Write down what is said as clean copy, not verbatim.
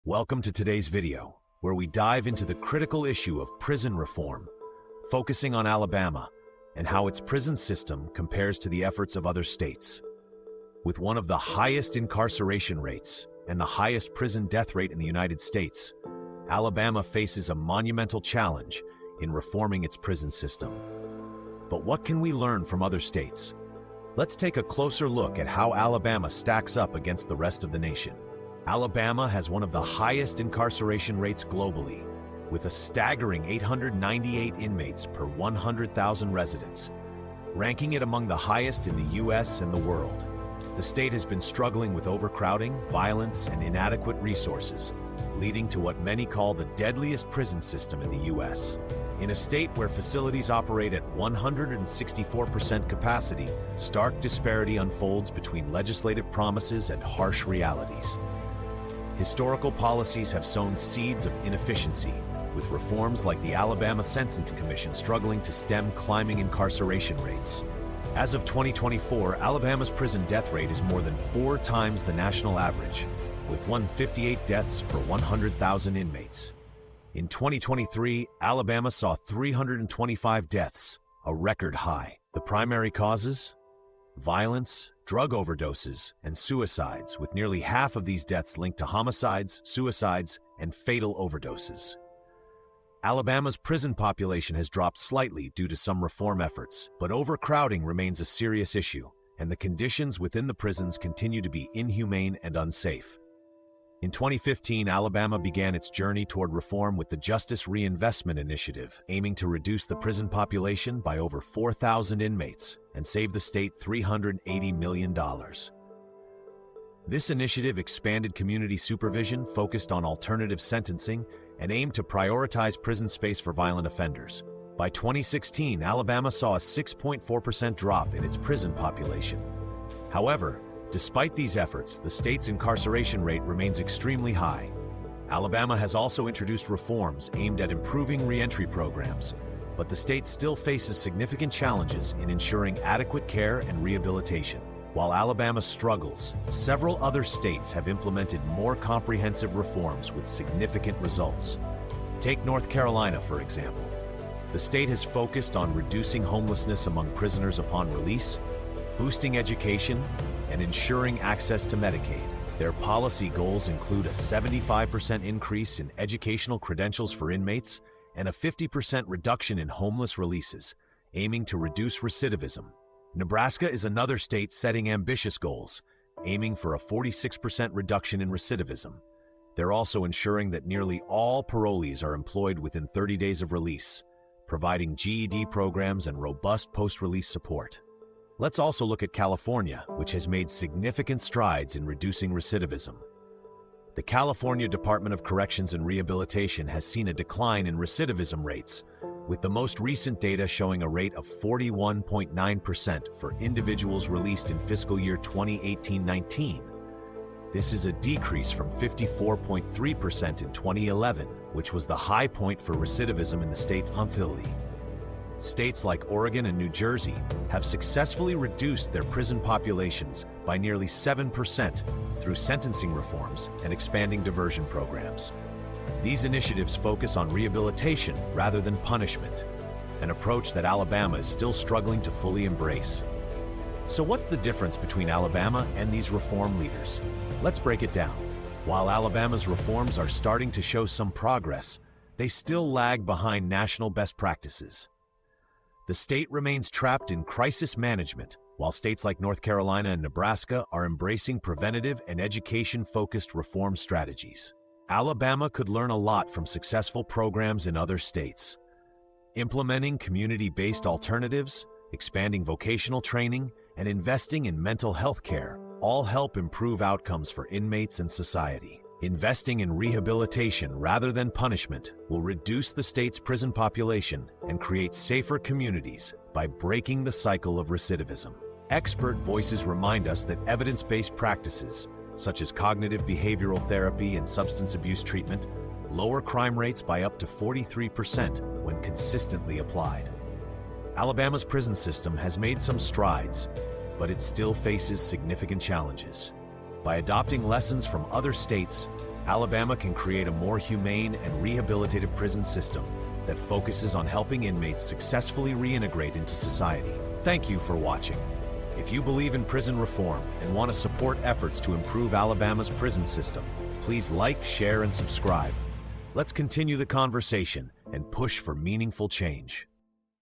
Welcome to today's video, where we dive into the critical issue of prison reform, focusing on Alabama and how its prison system compares to the efforts of other states. With one of the highest incarceration rates and the highest prison death rate in the United States, Alabama faces a monumental challenge in reforming its prison system. But what can we learn from other states? Let's take a closer look at how Alabama stacks up against the rest of the nation. Alabama has one of the highest incarceration rates globally, with a staggering 898 inmates per 100,000 residents, ranking it among the highest in the U.S. and the world. The state has been struggling with overcrowding, violence, and inadequate resources, leading to what many call the deadliest prison system in the U.S. In a state where facilities operate at 164% capacity, stark disparity unfolds between legislative promises and harsh realities. Historical policies have sown seeds of inefficiency, with reforms like the Alabama Sentencing Commission struggling to stem climbing incarceration rates. As of 2024, Alabama's prison death rate is more than 4 times the national average, with 158 deaths per 100,000 inmates. In 2023, Alabama saw 325 deaths, a record high. The primary causes? Violence, drug overdoses, and suicides, with nearly half of these deaths linked to homicides, suicides, and fatal overdoses. Alabama's prison population has dropped slightly due to some reform efforts, but overcrowding remains a serious issue, and the conditions within the prisons continue to be inhumane and unsafe. In 2015, Alabama began its journey toward reform with the Justice Reinvestment Initiative, aiming to reduce the prison population by over 4,000 inmates and save the state $380 million. This initiative expanded community supervision, focused on alternative sentencing, and aimed to prioritize prison space for violent offenders. By 2016, Alabama saw a 6.4% drop in its prison population. However, despite these efforts, the state's incarceration rate remains extremely high. Alabama has also introduced reforms aimed at improving reentry programs, but the state still faces significant challenges in ensuring adequate care and rehabilitation. While Alabama struggles, several other states have implemented more comprehensive reforms with significant results. Take North Carolina, for example. The state has focused on reducing homelessness among prisoners upon release, boosting education, and ensuring access to Medicaid. Their policy goals include a 75% increase in educational credentials for inmates and a 50% reduction in homeless releases, aiming to reduce recidivism. Nebraska is another state setting ambitious goals, aiming for a 46% reduction in recidivism. They're also ensuring that nearly all parolees are employed within 30 days of release, providing GED programs and robust post-release support. Let's also look at California, which has made significant strides in reducing recidivism. The California Department of Corrections and Rehabilitation has seen a decline in recidivism rates, with the most recent data showing a rate of 41.9% for individuals released in fiscal year 2018-19. This is a decrease from 54.3% in 2011, which was the high point for recidivism in the state affiliate. States like Oregon and New Jersey have successfully reduced their prison populations by nearly 7% through sentencing reforms and expanding diversion programs. These initiatives focus on rehabilitation rather than punishment, an approach that Alabama is still struggling to fully embrace. So what's the difference between Alabama and these reform leaders? Let's break it down. While Alabama's reforms are starting to show some progress, they still lag behind national best practices. The state remains trapped in crisis management, while states like North Carolina and Nebraska are embracing preventative and education-focused reform strategies. Alabama could learn a lot from successful programs in other states. Implementing community-based alternatives, expanding vocational training, and investing in mental health care all help improve outcomes for inmates and society. Investing in rehabilitation rather than punishment will reduce the state's prison population and create safer communities by breaking the cycle of recidivism. Expert voices remind us that evidence-based practices, such as cognitive behavioral therapy and substance abuse treatment, lower crime rates by up to 43% when consistently applied. Alabama's prison system has made some strides, but it still faces significant challenges. By adopting lessons from other states, Alabama can create a more humane and rehabilitative prison system that focuses on helping inmates successfully reintegrate into society. Thank you for watching. If you believe in prison reform and want to support efforts to improve Alabama's prison system, please like, share, and subscribe. Let's continue the conversation and push for meaningful change.